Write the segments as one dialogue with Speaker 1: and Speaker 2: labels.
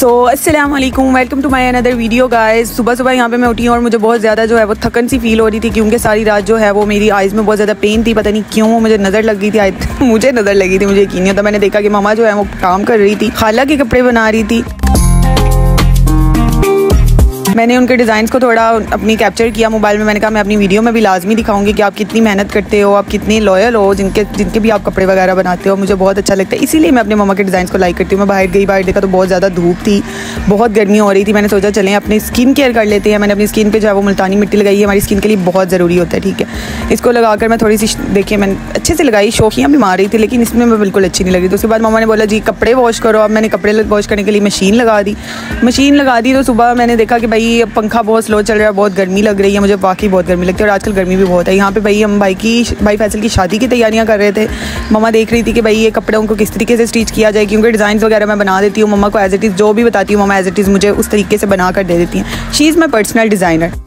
Speaker 1: सो अस्सलाम वालेकुम, welcome to my another video guys. सुबह सुबह यहाँ पे मैं उठी हूँ और मुझे बहुत ज़्यादा जो है वो थकन सी फील हो रही थी, क्योंकि सारी रात जो है वो मेरी आइज़ में बहुत ज़्यादा पेन थी। पता नहीं क्यों मुझे नज़र लग गई थी मुझे नज़र लगी थी, मुझे यकीन नहीं होता। मैंने देखा कि मामा जो है वो काम कर रही थी, खाला के कपड़े बना रही थी। मैंने उनके डिज़ाइंस को थोड़ा अपनी कैप्चर किया मोबाइल में। मैंने कहा मैं अपनी वीडियो में भी लाजमी दिखाऊंगी कि आप कितनी मेहनत करते हो, आप कितनी लॉयल हो, जिनके भी आप कपड़े वगैरह बनाते हो। मुझे बहुत अच्छा लगता है, इसीलिए मैं अपने मामा के डिज़ाइंस को लाइक करती हूँ। मैं बाहर गई, बाहर देखा तो बहुत ज़्यादा धूप थी, बहुत गर्मी हो रही थी। मैंने सोचा चलें अपनी स्किन केयर कर लेते हैं। मैंने अपनी स्किन पर जो है वो मुल्तानी मिट्टी लगाई है, हमारी स्किन के लिए बहुत ज़रूरी होता है, ठीक है। इसको लगाकर मैं थोड़ी सी देखिए मैंने अच्छे से लगाई, शौकियाँ भी मार रही थी, लेकिन इसमें मैं बिल्कुल अच्छी नहीं लगी। तो उसके बाद मामा ने बोला जी कपड़े वॉश करो। अब मैंने कपड़े वॉश करने के लिए मशीन लगा दी। तो सुबह मैंने देखा कि भाई पंखा बहुत स्लो चल रहा है, बहुत गर्मी लग रही है। मुझे वाकई बहुत गर्मी लगती है और आजकल गर्मी भी बहुत है। यहाँ पे भाई हम भाई फैसल की शादी की तैयारियां कर रहे थे। मम्मा देख रही थी कि भाई ये कपड़ों को किस तरीके से स्टिच किया जाए, क्योंकि डिज़ाइन वगैरह मैं बना देती हूँ। मम्मा को एज इट इज़ जो भी बताती हूँ, मम्मा एज इट इज़ मुझे उस तरीके से बना कर दे देती हैं। She is my personal designer.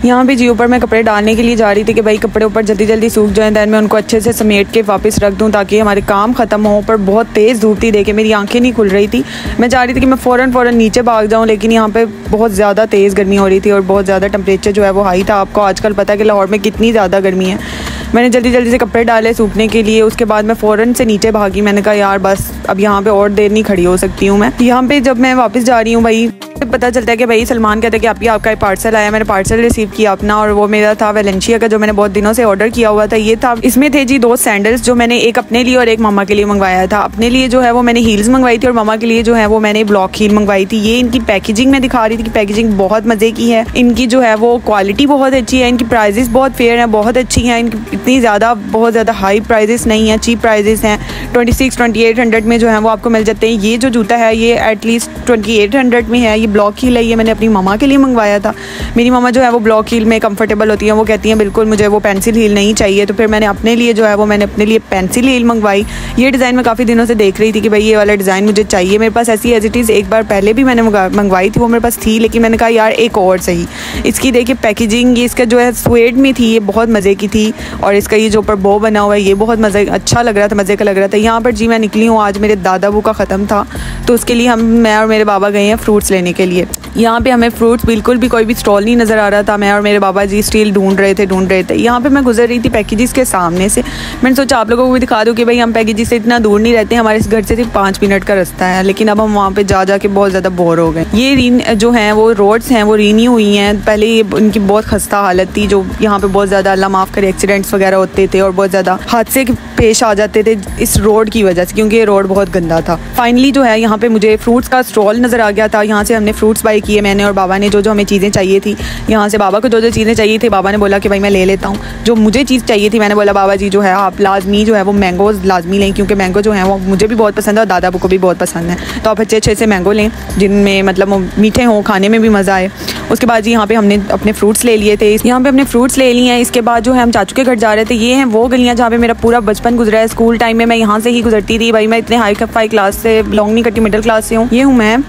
Speaker 1: यहाँ पे जी ऊपर मैं कपड़े डालने के लिए जा रही थी कि भाई कपड़े ऊपर जल्दी जल्दी सूख जाएं, दैन मैं उनको अच्छे से समेट के वापस रख दूँ ताकि हमारे काम ख़त्म हो। पर बहुत तेज़ धूप थी, देखे मेरी आंखें नहीं खुल रही थी। मैं चाह रही थी कि मैं फ़ौरन नीचे भाग जाऊँ, लेकिन यहाँ पे बहुत ज़्यादा तेज़ गर्मी हो रही थी और बहुत ज़्यादा टेम्परेचर जो है वो हाई था। आपको आजकल पता है कि लाहौर में कितनी ज़्यादा गर्मी है। मैंने जल्दी से कपड़े डाले सूखने के लिए। उसके बाद मैं फ़ौरन से नीचे भागी। मैंने कहा यार बस अब यहाँ पे और देर नहीं खड़ी हो सकती हूँ मैं। यहाँ पे जब मैं वापस जा रही हूँ भाई पता चलता है कि भाई सलमान कहते हैं कि आपका पार्सल आया। मैंने पार्सल रिसीव किया अपना, और वो मेरा था वेलेंशिया का, जो मैंने बहुत दिनों से ऑर्डर किया हुआ था। ये था, इसमें थे जी 2 सैंडल्स जो मैंने एक अपने लिए और एक मामा के लिए मंगवाया था। अपने लिए जो है वो मैंने हील्स मंगवाई थी और मामा के लिए जो है वो मैंने ब्लॉक हील मंगवाई थी। ये इनकी पैकेजिंग में दिखा रही थी कि पैकेजिंग बहुत मज़े की है, इनकी जो है वो क्वालिटी बहुत अच्छी है, इनकी प्राइजेस बहुत फेयर हैं, बहुत अच्छी हैं। इनकी इतनी ज़्यादा बहुत ज़्यादा हाई प्राइजेस नहीं है, चीप प्राइजेस हैं। 2600-2800 में जो है वो आपको मिल जाते हैं। ये जो जूता है ये एटलीस्ट 2800 में है। ये ब्लॉक हील है, ये मैंने अपनी मामा के लिए मंगवाया था। मेरी मामा जो है वो ब्लॉक हील में कंफर्टेबल होती हैं, वो कहती हैं बिल्कुल मुझे वो पेंसिल हील नहीं चाहिए। तो फिर मैंने अपने लिए जो है वो मैंने अपने लिए पेंसिल हील मंगवाई। ये डिज़ाइन मैं काफ़ी दिनों से देख रही थी कि भाई ये वाला डिज़ाइन मुझे चाहिए। मेरे पास ऐसी एज इट इज़ एक बार पहले भी मैंने मंगवाई थी, वो मेरे पास थी, लेकिन मैंने कहा यार एक और सही। इसकी देखिए पैकेजिंग, ये इसका जो है स्वेड में थी, ये बहुत मज़े की थी, और इसका ये जो ऊपर बो बना हुआ है ये बहुत अच्छा लग रहा था, मज़े का लग रहा था। यहाँ पर जी मैं निकली हूँ, आज मेरे दादा बू का ख़त्म था, तो उसके लिए मैं और मेरे बाबा गए हैं फ्रूट्स लेने के लिए। यहाँ पे हमें फ्रूट्स बिल्कुल भी कोई भी स्टॉल नहीं नज़र आ रहा था। मैं और मेरे बाबा जी स्टील ढूंढ रहे थे। यहाँ पे मैं गुजर रही थी पैकेजेस के सामने से। मैंने सोचा आप लोगों को भी दिखा दूँ कि भाई हम पैकेजेस से इतना दूर नहीं रहते, हमारे घर से सिर्फ 5 मिनट का रास्ता है, लेकिन अब हम वहाँ पे जा के बहुत ज़्यादा बोर हो गए। ये जो हैं वो रोड्स हैं वो रीन्यू हुई हैं। पहले ये इनकी बहुत खस्ता हालत थी, जो यहाँ पे बहुत ज़्यादा अल्लाह माफ़ करे एक्सीडेंट्स वगैरह होते थे और बहुत ज़्यादा हादसे पेश आ जाते थे इस रोड की वजह से, क्योंकि ये रोड बहुत गंदा था। फाइनली जो है यहाँ पे मुझे फ्रूट्स का स्टॉल नज़र आ गया था। यहाँ से हमने फ्रूट्स बाई किए, मैंने और बाबा ने। जो हमें चीज़ें चाहिए थी, यहाँ से बाबा को जो चीज़ें चाहिए थी बाबा ने बोला कि भाई मैं ले लेता हूँ। जो मुझे चीज़ चाहिए थी मैंने बोला बाबा जी जो है आप लाजमी जो है वो मैंगोज़ लाजमी लें, क्योंकि मैंगो जो है वो मुझे भी बहुत पसंद है और दादा को भी बहुत पसंद है। तो आप अच्छे से मैंगो लें जिनमें मतलब मीठे हों, खाने में भी मज़ा आए। उसके बाद जी यहाँ पे हमने अपने फ्रूट्स ले लिए थे। यहाँ पे अपने फ्रूट्स ले लिए हैं। इसके बाद जो है हम चाचू के घर जा रहे थे। ये हैं वो गलियाँ जहाँ पे मेरा पूरा बचपन गुजरा है। स्कूल टाइम में मैं यहाँ से ही गुजरती थी। भाई मैं इतने हाई फाई क्लास से बिलोंग नहीं करती, मिडिल क्लास से हूँ। ये हूँ मैं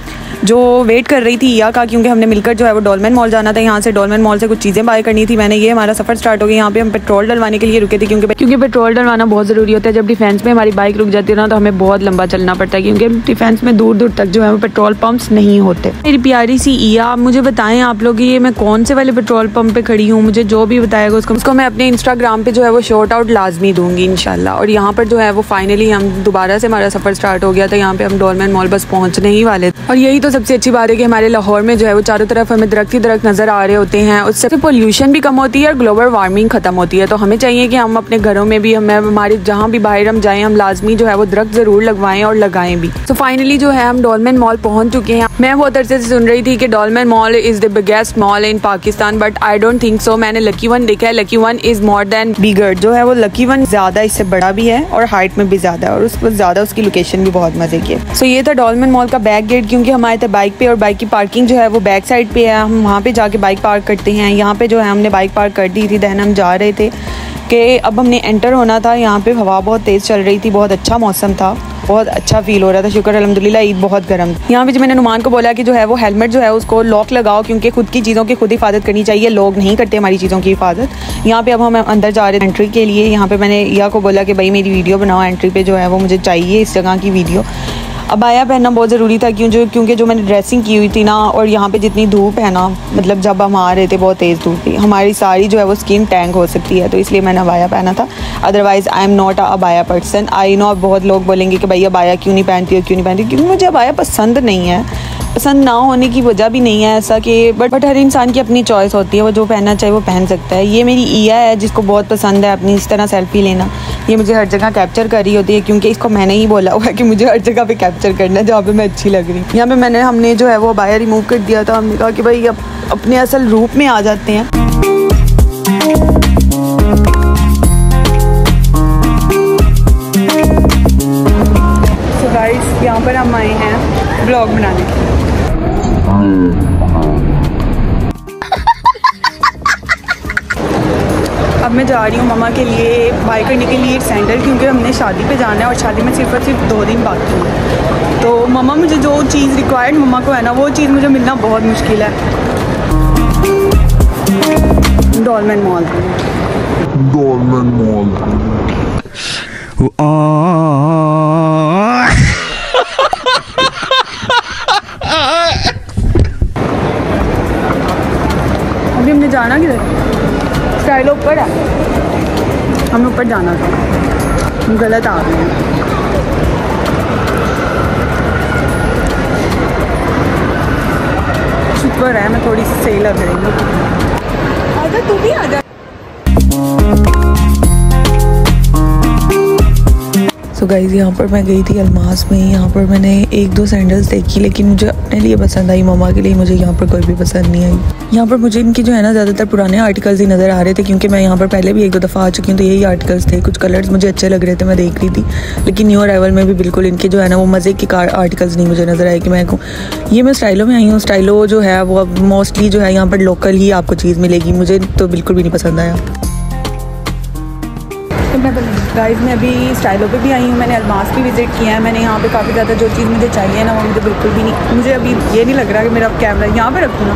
Speaker 1: जो वेट कर रही थी ईया का, क्योंकि हमने मिलकर जो है वो डॉलमेन मॉल जाना था। यहाँ से डॉलमेन मॉल से कुछ चीज़ें बाय करनी थी मैंने। ये हमारा सफ़र स्टार्ट हो गया। यहाँ पे हम पेट्रोल डलवाने के लिए रुके थे, क्योंकि पेट्रोल डलवाना बहुत ज़रूरी होता है। जब डिफेंस में हमारी बाइक रुक जाती है ना तो हमें बहुत लंबा चलना पड़ता है, क्योंकि डिफेंस में दूर तक जो है वो पेट्रोल पम्प्स नहीं होते। मेरी प्यारी सी ईया, आप मुझे बताएं आप लोग ये मैं कौन से वाले पेट्रोल पम्प पे खड़ी हूँ? मुझे जो भी बताएगा उसको मैं अपने इंस्टाग्राम पे जो है वो शॉर्ट आउट लाजमी दूंगी इंशाल्लाह। और यहाँ पर जो है वो फाइनली हम दोबारा से हमारा सफ़र स्टार्ट हो गया था। यहाँ पे हम डॉलमेन मॉल बस पहुँचने ही वाले थे। और यही तो सबसे अच्छी बात है कि हमारे लाहौर में जो है वो चारों तरफ हमें दरख्त ही दरख्त नज़र आ रहे होते हैं। उससे पोल्यूशन भी कम होती है और ग्लोबल वार्मिंग ख़त्म होती है। तो हमें चाहिए कि हम अपने घरों में भी, हमारे जहाँ भी बाहर हम जाएँ, हम लाजमी जो है वो दरख्त ज़रूर लगवाएं और लगाएं भी। तो फाइनली जो है हम डॉलमेन मॉल पहुँच चुके हैं। मैं बहुत अरसे से सुन रही थी कि Dolmen mall is the biggest mall in Pakistan, but I don't think so. मैंने लकी वन देखा है, Lucky One is more than bigger. जो है वो लकी वन ज़्यादा इससे बड़ा भी है और हाइट में भी ज़्यादा है, और उसको ज़्यादा उसकी लोकेशन भी बहुत मज़े की है। सो ये था डॉलमेन मॉल का बैक गेट, क्योंकि हम आए थे बाइक पे और बाइक की पार्किंग जो है वो बैक साइड पे है। हम वहाँ पे जाके बाइक पार्क करते हैं। यहाँ पे जो है हमने बाइक पार्क कर दी थी। दैन हम जा रहे थे कि अब हमने एंटर होना था। यहाँ पे हवा बहुत तेज़ चल रही थी, बहुत अच्छा मौसम था, बहुत अच्छा फील हो रहा था। शुक्र अल्हम्दुलिल्लाह ईद बहुत गर्म। यहाँ पे जो मैंने नुमान को बोला कि जो है वो हेलमेट जो है उसको लॉक लगाओ, क्योंकि खुद की चीज़ों की खुद हिफाजत करनी चाहिए। लोग नहीं करते हमारी चीज़ों की हिफाजत। यहाँ पे अब हम अंदर जा रहे थे एंट्री के लिए। यहाँ पे मैंने ईया को बोला कि भाई मेरी वीडियो बनाओ, एंट्री पे जो है वो मुझे चाहिए इस जगह की वीडियो। अबाया पहनना बहुत ज़रूरी था क्योंकि जो मैंने ड्रेसिंग की हुई थी ना, और यहाँ पे जितनी धूप है ना, मतलब जब हम आ रहे थे बहुत तेज़ धूप थी, हमारी सारी जो है वो स्किन टैंक हो सकती है, तो इसलिए मैंने अबाया पहना था। Otherwise I am not a abaya person. I know बहुत लोग बोलेंगे कि भाई अबाया क्यों नहीं पहनती हो, क्यों नहीं पहनती, क्योंकि मुझे अबाया पसंद नहीं है। पसंद ना होने की वजह भी नहीं है ऐसा कि बट हर इंसान की अपनी चॉइस होती है, वो जो पहनना चाहे वो पहन सकता है। ये मेरी ईया है जिसको बहुत पसंद है अपनी इस तरह सेल्फी लेना। ये मुझे हर जगह कैप्चर कर रही होती है क्योंकि इसको मैंने ही बोला हुआ है कि मुझे हर जगह पे कैप्चर करना है जहाँ पे मैं अच्छी लग रही हूँ। यहाँ पे हमने जो है वो अबाया रिमूव कर दिया था। हमने कहा कि भाई अब अपने असल रूप में आ जाते हैं। तो गाइस यहाँ पर हम आए हैं ब्लॉग बनाने के लिए। अब मैं जा रही हूँ मम्मा के लिए बाय करने के लिए एक सैंडल, क्योंकि हमने शादी पे जाना है और शादी में सिर्फ और सिर्फ 2 दिन बाकी है। तो मम्मा मुझे जो चीज़ रिक्वायर्ड मम्मा को है ना, वो चीज़ मुझे मिलना बहुत मुश्किल है। डॉलमेन मॉल अभी हमने जाना किधर? स्टाइल ऊपर है, हमें ऊपर जाना था, हम गलत आ गए हैं। शुक्र है मैं थोड़ी सी सही लग रही हूँ। आजा तू भी आजा। सो गाइज़ यहाँ पर मैं गई थी अलमास में। यहाँ पर मैंने 1-2 सैंडल्स देखी, लेकिन मुझे अपने लिए पसंद आई, मम्मा के लिए मुझे यहाँ पर कोई भी पसंद नहीं आई। यहाँ पर मुझे इनकी जो है ना ज़्यादातर पुराने आर्टिकल्स ही नज़र आ रहे थे, क्योंकि मैं यहाँ पर पहले भी 1-2 दफ़ा आ चुकी हूँ, तो यही आर्टिकल्स थे। कुछ कलर्स मुझे अच्छे लग रहे थे, मैं देख रही थी, लेकिन न्यू अराइवल में भी बिल्कुल इनके जो है ना वो मज़े के आर्टिकल्स नहीं मुझे नज़र आए कि मैं कहूँ। ये मैं स्टाइलो में आई हूँ। स्टाइलो जो है वो अब मोस्टली जो है यहाँ पर लोकल ही आपको चीज़ मिलेगी, मुझे तो बिल्कुल भी नहीं पसंद आया। गाइस मैं अभी स्टाइलो पे भी आई हूँ, मैंने अलमास भी विज़िट किया है। मैंने यहाँ पे काफ़ी ज़्यादा जो चीज़ मुझे चाहिए ना वो मुझे बिल्कुल भी नहीं, मुझे अभी ये नहीं लग रहा कि मेरा कैमरा यहाँ पे रखूँ ना।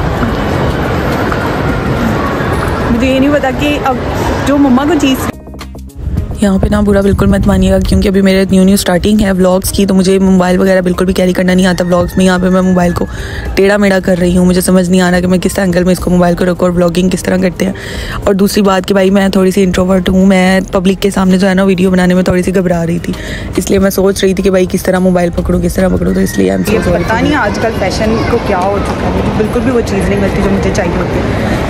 Speaker 1: मुझे ये नहीं पता कि अब जो मम्मा को चीज़ यहाँ पे ना बुरा बिल्कुल मत मानिएगा, क्योंकि अभी मेरे न्यू स्टार्टिंग है व्लॉग्स की, तो मुझे मोबाइल वगैरह बिल्कुल भी कैरी करना नहीं आता व्लॉग्स में। यहाँ पे मैं मोबाइल को टेढ़ा मेढ़ा कर रही हूँ, मुझे समझ नहीं आ रहा कि मैं किस एंगल में इसको मोबाइल को रखूँ और व्लॉगिंग किस तरह करते हैं। और दूसरी बात कि भाई मैं थोड़ी सी इंट्रोवर्ट हूँ, मैं पब्लिक के सामने जो है ना वीडियो बनाने में थोड़ी सी घबरा रही थी, इसलिए मैं सोच रही थी कि भाई किस तरह मोबाइल पकड़ूँ, किस तरह पकड़ूँ। तो इसलिए पता नहीं आजकल फैशन को क्या हो चुका है, मुझे बिल्कुल भी वो चीज़ नहीं मिलती जो मुझे चाहिए होती है।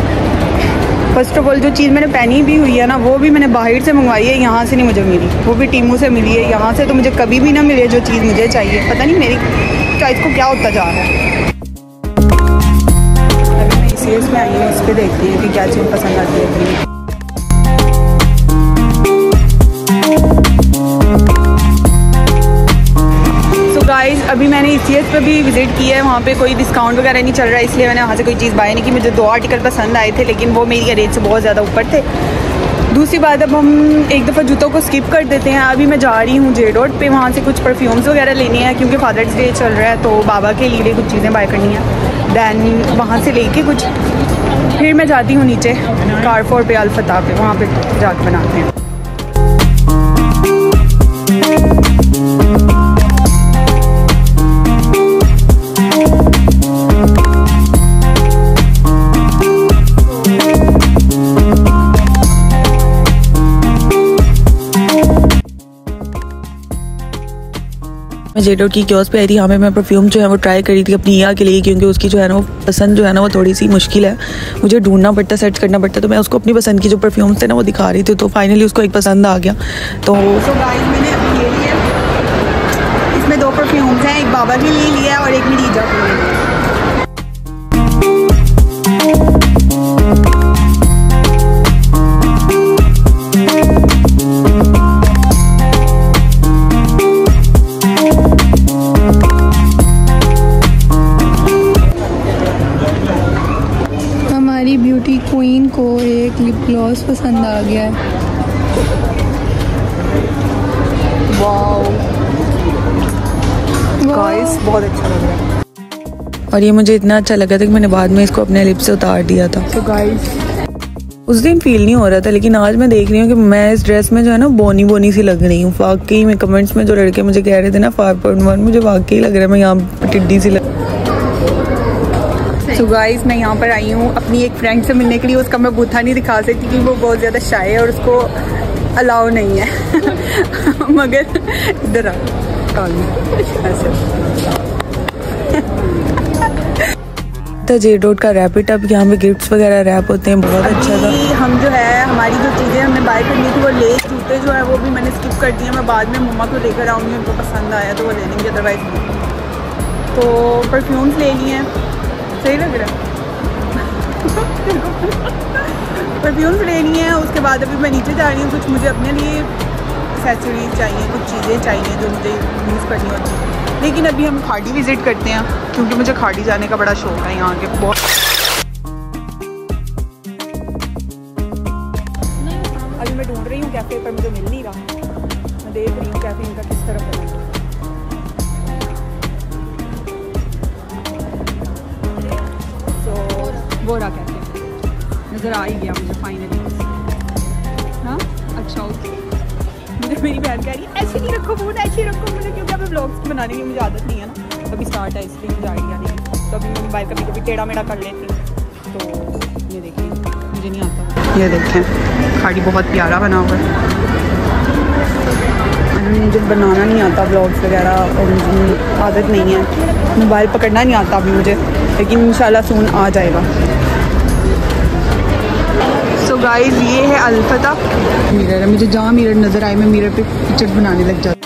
Speaker 1: फर्स्ट ऑफ ऑल जो चीज़ मैंने पहनी भी हुई है ना, वो भी मैंने बाहर से मंगवाई है, यहाँ से नहीं मुझे मिली, वो भी टीमू से मिली है। यहाँ से तो मुझे कभी भी ना मिले जो चीज़ मुझे चाहिए, पता नहीं मेरी चॉइस को क्या होता जा रहा है। अभी मैं सीरीज में आई हूँ, इस पर देखती हूँ कि क्या चीज़ पसंद आती है। गाइस अभी मैंने ECS पे भी विज़िट किया है, वहाँ पे कोई डिस्काउंट वगैरह नहीं चल रहा है, इसलिए मैंने वहाँ से कोई चीज़ बाय नहीं की। मुझे 2 आर्टिकल पसंद आए थे, लेकिन वो मेरी रेट से बहुत ज़्यादा ऊपर थे। दूसरी बात, अब हम एक दफ़ा जूतों को स्किप कर देते हैं। अभी मैं जा रही हूँ J Dot पे, वहाँ से कुछ परफ्यूम्स वगैरह लेनी है, क्योंकि फादर्स डे चल रहा है, तो बाबा के लिए कुछ चीज़ें बाय करनी है। दैन वहाँ से लेके कुछ फिर मैं जाती हूँ नीचे कारफोर पे, अल-फताह पे, वहाँ पर जाकर बनाते हैं। मैं J Dot की कियोस्क पे आई थी, यहाँ पे मैं परफ्यूम जो है वो ट्राई करी थी अपनी ईया के लिए, क्योंकि उसकी जो है ना वो पसंद जो है ना वो थोड़ी सी मुश्किल है, मुझे ढूंढना पड़ता, सर्च करना पड़ता। तो मैं उसको अपनी पसंद की जो परफ्यूम्स थे ना वो दिखा रही थी, तो फाइनली उसको एक पसंद आ गया। तो गाइस मैंने ये लिया, इसमें 2 परफ्यूम्स हैं, एक बाबा के लिए लिया और एक मेरी ईजा के लिए।
Speaker 2: ब्यूटी क्वीन को एक लिप ग्लॉस पसंद आ गया है।
Speaker 1: वाओ गाइस बहुत अच्छा लग रहा है, और ये मुझे इतना अच्छा लगा था कि मैंने बाद में इसको अपने लिप से उतार दिया था।
Speaker 2: तो गाइस
Speaker 1: उस दिन फील नहीं हो रहा था, लेकिन आज मैं देख रही हूँ कि मैं इस ड्रेस में जो है ना बोनी बोनी सी लग रही हूँ। वाकई में कमेंट्स में जो लड़के मुझे कह रहे थे ना 5.1, मुझे वाकई लग रहा है मैं यहाँ टिड्डी सी लग। सो गाइस, मैं यहाँ पर आई हूँ अपनी एक फ्रेंड से मिलने के लिए। उसका मैं बूथा नहीं दिखा सकती क्योंकि वो बहुत ज़्यादा शाय है और उसको अलाउ नहीं है मगर इधर आ जे डॉट का रैपिड अप, यहाँ पे गिफ्ट्स वगैरह रैप होते हैं, बहुत अच्छा था। हम जो है हमारी जो चीज़ें हमने बाय करनी थी वो लेस जूते जो है वो भी मैंने स्किप कर दिया। मैं बाद में मम्मा को लेकर आऊँगी, उनको पसंद आया तो वो ले लेंगे, अदरवाइज नहीं। तो परफ्यूम्स ले लिए हैं, सही लग रहा है परफ्यूम्स ले लिए हैं। उसके बाद अभी मैं नीचे जा रही हूँ, कुछ मुझे अपने लिए एक्सेसरीज चाहिए, कुछ चीज़ें चाहिए जो मुझे यूज़ करनी होती हैं। लेकिन अभी हम खाड़ी विज़िट करते हैं क्योंकि मुझे खाड़ी जाने का बड़ा शौक है। यहाँ के बहुत अभी मैं ढूंढ रही हूँ कैफ़े, पर मुझे मिल नहीं रहा। मैं देख रही हूँ कैफ़े इनका किस तरफ है। तो वो रहा कैफ़े, नज़र आ ही गया मुझे फाइनली। हाँ अच्छा, ओके। मुझे मेरी बहन कह रही है ऐसे नहीं रखो फ़ोन, ऐसे रखो मुझे, क्योंकि अभी ब्लॉग्स बनाने की मुझे आदत नहीं है ना, अभी स्टार्ट है इसलिए मुझे आइडिया नहीं है। तो अभी मैं मोबाइल कभी कभी टेढ़ा मेढ़ा कर लेती। तो ये देखिए, मुझे नहीं आता। ये देखें खाड़ी बहुत प्यारा बना हुआ है। मुझे बनाना नहीं आता ब्लॉग्स वगैरह और मुझे आदत नहीं है, मोबाइल पकड़ना नहीं आता अभी मुझे, लेकिन इंशाल्लाह सून आ जाएगा। सो गाइस, ये है अलफता मिरर है। मुझे जहाँ मिरर नज़र आए मैं मिरर पे पिक्चर्स बनाने लग जाती।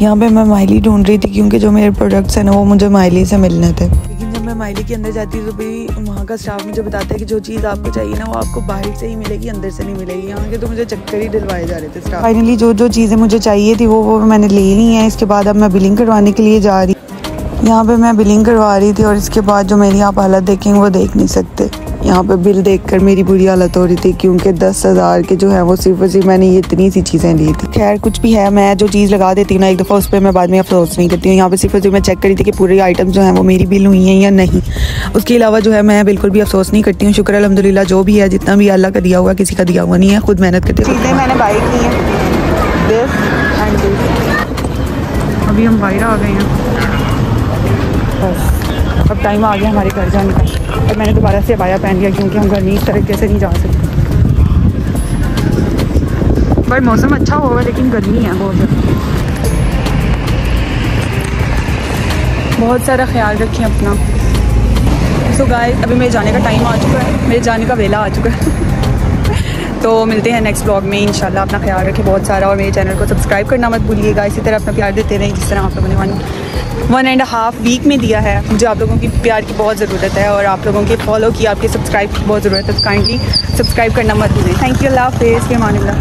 Speaker 1: यहाँ पे मैं माइली ढूंढ रही थी क्योंकि जो मेरे प्रोडक्ट्स हैं ना वो मुझे माइली से मिलने थे। लेकिन जब मैं माइली के अंदर जाती तो भी वहाँ का स्टाफ मुझे बताता है कि जो चीज़ आपको चाहिए ना वो आपको बाहर से ही मिलेगी, अंदर से नहीं मिलेगी। यहाँ के तो मुझे चक्कर ही दिलवाए जा रहे थे स्टाफ। फाइनली जो चीज़ें मुझे चाहिए थी वो मैंने ले ली हैं। इसके बाद अब मैं बिलिंग करवाने के लिए जा रही। यहाँ पे मैं बिलिंग करवा रही थी और इसके बाद जो मेरी आप हालत देखेंगे वो देख नहीं सकते। यहाँ पे बिल देखकर मेरी बुरी हालत हो रही थी क्योंकि 10,000 के जो है वो सिर्फ और सिर्फ मैंने ये इतनी सी चीज़ें ली थी। खैर कुछ भी है, मैं जो चीज़ लगा देती हूँ ना एक दफ़ा उस पर मैं बाद में अफसोस नहीं करती हूँ। यहाँ पे सिर्फ और सिर्फ मैं चेक करी थी कि पूरी आइटम जो है वो मेरी बिल हुई हैं या नहीं। उसके अलावा जो है मैं बिल्कुल भी अफसोस नहीं करती हूँ। शुक्र अल्हम्दुलिल्लाह, जो भी है जितना भी अल्लाह का दिया हुआ किसी का दिया हुआ नहीं है, खुद मेहनत करती हूँ। चीज़ें मैंने बाई की हैं, अभी हम बाहर आ गए हैं। बस अब टाइम आ गया हमारे घर जाने का। और मैंने दोबारा से अबाया पहन लिया क्योंकि हम गर्मी इस तरीके से नहीं जा सकते। पर मौसम अच्छा होगा लेकिन गर्मी है बहुत ज़्यादा। बहुत सारा ख्याल रखें अपना। सो गाइस, अभी मेरे जाने का टाइम आ चुका है, मेरे जाने का वेला आ चुका है तो मिलते हैं नेक्स्ट ब्लॉग में इंशाल्लाह। अपना ख्याल रखें बहुत सारा और मेरे चैनल को सब्सक्राइब करना मत भूलिएगा। इसी तरह अपना प्यार देते रहें जिस तरह आप लोगों ने 1.5 वीक में दिया है। मुझे आप लोगों की प्यार की बहुत ज़रूरत है और आप लोगों के फॉलो की, आपके सब्सक्राइब की बहुत ज़रूरत है। तो काइंडली सब्सक्राइब करना मत भूलें। थैंक यू, अल्लाह हाफ़िज़, फ़ी अमान अल्लाह।